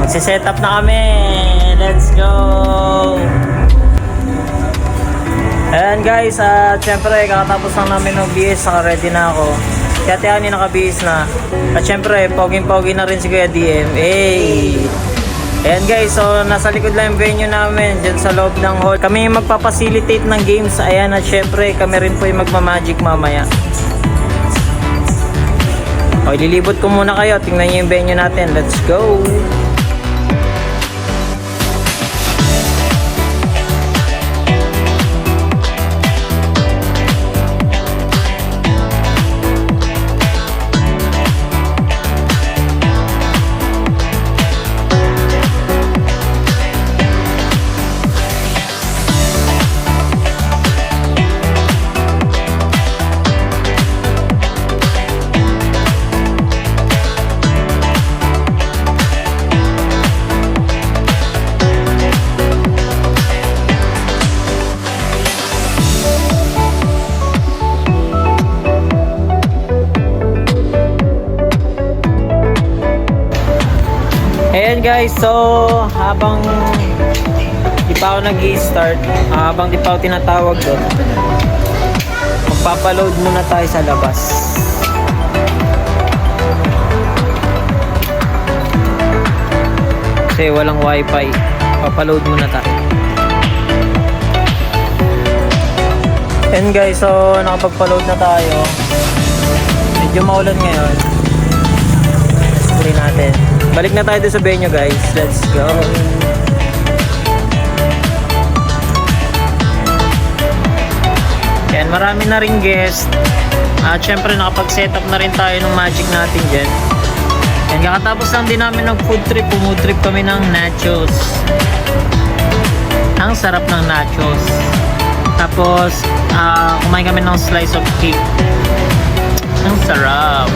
Magsiset up na kami. Let's go! Ayan guys, syempre kakatapos lang namin ng BS, naka-ready na ako. Kaya Tiani naka-BS na. At syempre, poging-pogi na rin si Kuya DM. Hey! Ayan guys, so nasa likod lang yung venue namin, dyan sa loob ng hall. Kami yung magpapacilitate ng games. Ayan, at syempre kami rin po yung magmamagic mamaya. Okay, lilibot ko muna kayo. Tingnan nyo yung venue natin. Let's go! Ayan guys, so habang di pa ako nag-i-start, habang di pa ako tinatawag doon, magpapaload muna tayo sa labas. Kasi walang wifi, papaload muna tayo. Ayan guys, so nakapagpaload na tayo. Medyo maulan ngayon. Screen natin. Balik na tayo sa venue guys. Let's go. Yan, marami na rin guest. At syempre nakapag-setup na rin tayo ng magic natin dyan. Yan, kakatapos lang din namin ng food trip. Food trip kami ng nachos. Ang sarap ng nachos. Tapos kumain kami ng slice of cake. Ang sarap.